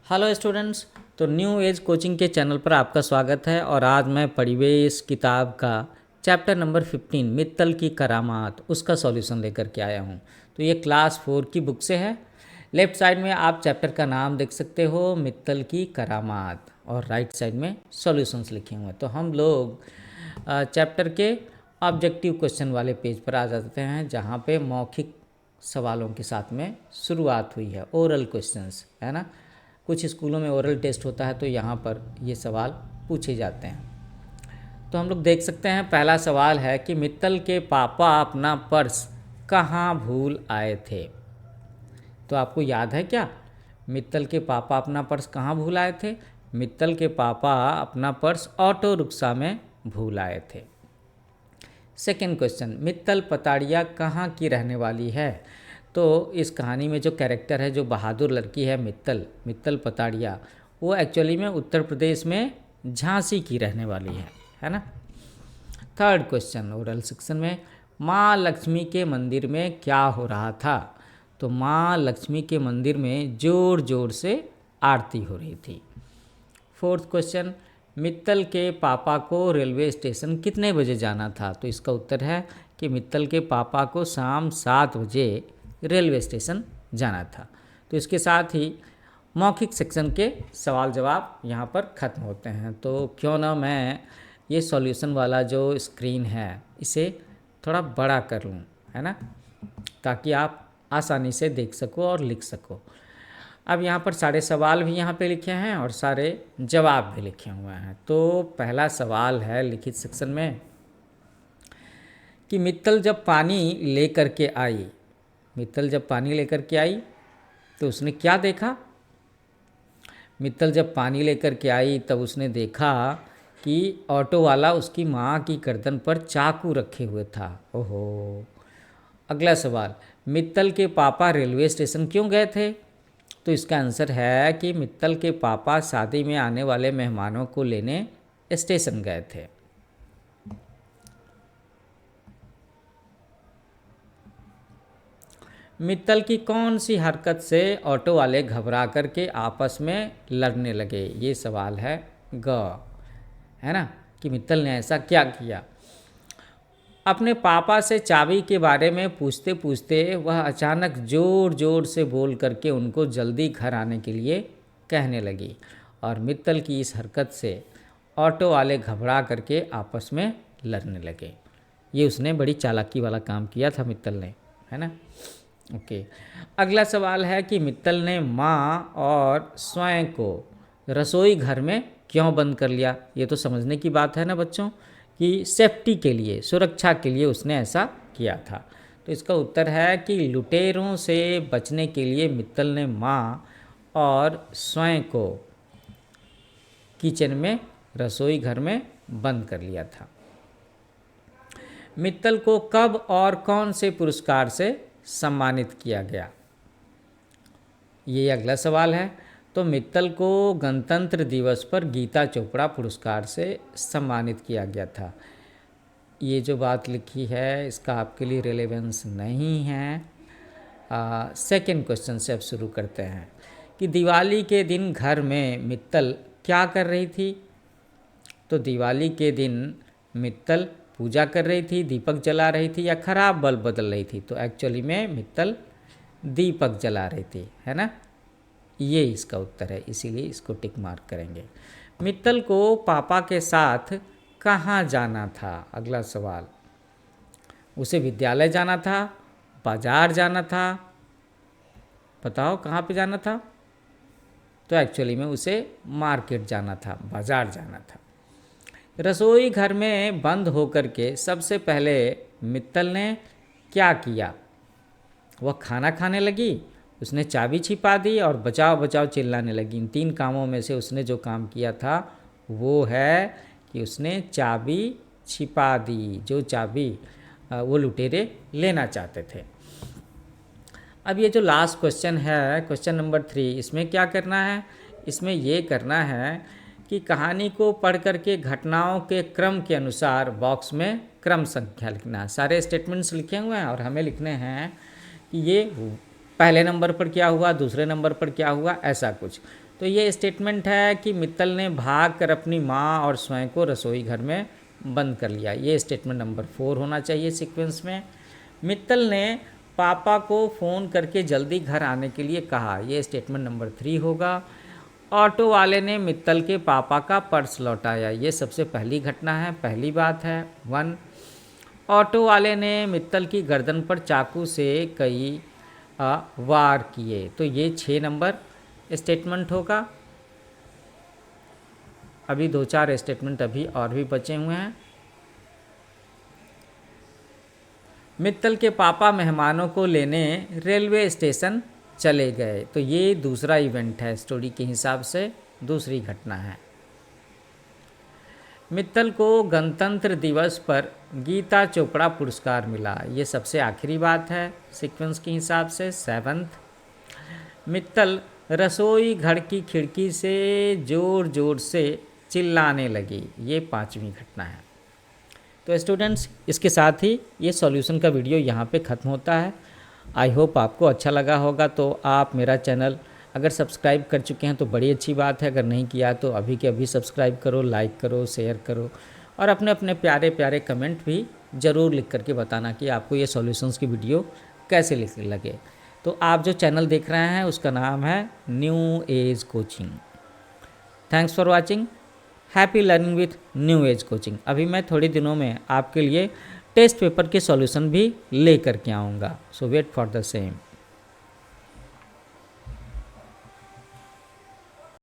Hello students. तो new age coaching के channel पर आपका स्वागत है और आज मैं परिवेश किताब का चैप्टर नंबर 15 मित्तल की करामात उसका सॉल्यूशन लेकर के आया हूँ। तो ये क्लास 4 की बुक से है। लेफ्ट साइड में आप चैप्टर का नाम देख सकते हो, मित्तल की करामात, और राइट साइड में सॉल्यूशंस लिखे हुए हैं। तो हम लोग चैप्टर के ऑब्जेक्टिव क्वेश्चन वाले पेज पर आ जाते हैं, जहाँ पे मौखिक सवालों के साथ में शुरुआत हुई है, ओरल क्वेश्चंस, है ना। कुछ स्कूलों में ओरल टेस्ट होता है तो यहाँ पर ये सवाल पूछे जाते हैं। तो हम लोग देख सकते हैं, पहला सवाल है कि मित्तल के पापा अपना पर्स कहाँ भूल आए थे। तो आपको याद है क्या, मित्तल के पापा अपना पर्स कहाँ भूल आए थे? मित्तल के पापा अपना पर्स ऑटो रिक्शा में भूल आए थे। सेकेंड क्वेश्चन, मित्तल पताड़िया कहाँ की रहने वाली है? तो इस कहानी में जो कैरेक्टर है, जो बहादुर लड़की है मित्तल मित्तल पताड़िया, वो एक्चुअली में उत्तर प्रदेश में झांसी की रहने वाली है ना। थर्ड क्वेश्चन ओरल सेक्शन में, माँ लक्ष्मी के मंदिर में क्या हो रहा था? तो माँ लक्ष्मी के मंदिर में जोर जोर से आरती हो रही थी। फोर्थ क्वेश्चन, मित्तल के पापा को रेलवे स्टेशन कितने बजे जाना था? तो इसका उत्तर है कि मित्तल के पापा को शाम 7 बजे रेलवे स्टेशन जाना था। तो इसके साथ ही मौखिक सेक्शन के सवाल जवाब यहाँ पर ख़त्म होते हैं। तो क्यों ना मैं ये सॉल्यूशन वाला जो स्क्रीन है इसे थोड़ा बड़ा कर लूँ, है ना, ताकि आप आसानी से देख सको और लिख सको। अब यहाँ पर सारे सवाल भी यहाँ पे लिखे हैं और सारे जवाब भी लिखे हुए हैं। तो पहला सवाल है लिखित सेक्शन में कि मित्तल जब पानी लेकर के आई, मित्तल जब पानी लेकर के आई तो उसने क्या देखा? मित्तल जब पानी लेकर के आई तब उसने देखा कि ऑटो वाला उसकी माँ की गर्दन पर चाकू रखे हुए था। ओहो। अगला सवाल, मित्तल के पापा रेलवे स्टेशन क्यों गए थे? तो इसका आंसर है कि मित्तल के पापा शादी में आने वाले मेहमानों को लेने स्टेशन गए थे। मित्तल की कौन सी हरकत से ऑटो वाले घबरा करके आपस में लड़ने लगे? ये सवाल है है ना, कि मित्तल ने ऐसा क्या किया? अपने पापा से चाबी के बारे में पूछते पूछते वह अचानक जोर जोर से बोल करके उनको जल्दी घर आने के लिए कहने लगी, और मित्तल की इस हरकत से ऑटो वाले घबरा करके आपस में लड़ने लगे। ये उसने बड़ी चालाकी वाला काम किया था मित्तल ने, है ना। ओके। अगला सवाल है कि मित्तल ने माँ और स्वयं को रसोई घर में क्यों बंद कर लिया? ये तो समझने की बात है ना बच्चों, कि सेफ्टी के लिए, सुरक्षा के लिए उसने ऐसा किया था। तो इसका उत्तर है कि लुटेरों से बचने के लिए मित्तल ने माँ और स्वयं को किचन में, रसोई घर में बंद कर लिया था। मित्तल को कब और कौन से पुरस्कार से सम्मानित किया गया? ये अगला सवाल है। तो मित्तल को गणतंत्र दिवस पर गीता चोपड़ा पुरस्कार से सम्मानित किया गया था। ये जो बात लिखी है इसका आपके लिए रेलेवेंस नहीं है। सेकंड क्वेश्चन से अब शुरू करते हैं कि दिवाली के दिन घर में मित्तल क्या कर रही थी? तो दिवाली के दिन मित्तल पूजा कर रही थी, दीपक जला रही थी, या खराब बल्ब बदल रही थी? तो एक्चुअली में मित्तल दीपक जला रही थी, है ना। ये इसका उत्तर है, इसीलिए इसको टिक मार्क करेंगे। मित्तल को पापा के साथ कहाँ जाना था? अगला सवाल, उसे विद्यालय जाना था, बाजार जाना था? बताओ कहाँ पे जाना था? तो एक्चुअली में उसे मार्केट जाना था, बाजार जाना था। रसोई घर में बंद होकर के सबसे पहले मित्तल ने क्या किया? वह खाना खाने लगी, उसने चाबी छिपा दी और बचाओ बचाओ चिल्लाने लगी। इन 3 कामों में से उसने जो काम किया था वो है कि उसने चाबी छिपा दी, जो चाबी वो लुटेरे लेना चाहते थे। अब ये जो लास्ट क्वेश्चन है, क्वेश्चन नंबर 3, इसमें क्या करना है? इसमें ये करना है कि कहानी को पढ़ करके घटनाओं के क्रम के अनुसार बॉक्स में क्रम संख्या लिखना है। सारे स्टेटमेंट्स लिखे हुए हैं और हमें लिखने हैं कि ये पहले नंबर पर क्या हुआ, दूसरे नंबर पर क्या हुआ, ऐसा कुछ। तो ये स्टेटमेंट है कि मित्तल ने भाग कर अपनी माँ और स्वयं को रसोई घर में बंद कर लिया। ये स्टेटमेंट नंबर 4 होना चाहिए सीक्वेंस में। मित्तल ने पापा को फ़ोन करके जल्दी घर आने के लिए कहा। ये स्टेटमेंट नंबर 3 होगा। ऑटो वाले ने मित्तल के पापा का पर्स लौटाया। ये सबसे पहली घटना है, पहली बात है 1। ऑटो वाले ने मित्तल की गर्दन पर चाकू से कई वार किए। तो ये 6 नंबर स्टेटमेंट होगा। अभी 2-4 स्टेटमेंट अभी और भी बचे हुए हैं। मित्तल के पापा मेहमानों को लेने रेलवे स्टेशन चले गए। तो ये दूसरा इवेंट है, स्टोरी के हिसाब से दूसरी घटना है। मित्तल को गणतंत्र दिवस पर गीता चोपड़ा पुरस्कार मिला। ये सबसे आखिरी बात है सीक्वेंस के हिसाब से 7th। मित्तल रसोई घर की खिड़की से ज़ोर ज़ोर से चिल्लाने लगी। ये 5वीं घटना है। तो स्टूडेंट्स, इसके साथ ही ये सॉल्यूशन का वीडियो यहाँ पे ख़त्म होता है। आई होप आपको अच्छा लगा होगा। तो आप मेरा चैनल अगर सब्सक्राइब कर चुके हैं तो बड़ी अच्छी बात है, अगर नहीं किया तो अभी के अभी सब्सक्राइब करो, लाइक करो, शेयर करो और अपने अपने प्यारे प्यारे कमेंट भी ज़रूर लिख करके बताना कि आपको ये सॉल्यूशंस की वीडियो कैसे लगे। तो आप जो चैनल देख रहे हैं उसका नाम है new age coaching. Thanks for watching. Happy learning with new age coaching. अभी मैं थोड़े दिनों में आपके लिए टेस्ट पेपर के सॉल्यूशन भी ले करके आऊँगा। सो वेट फॉर द सेम।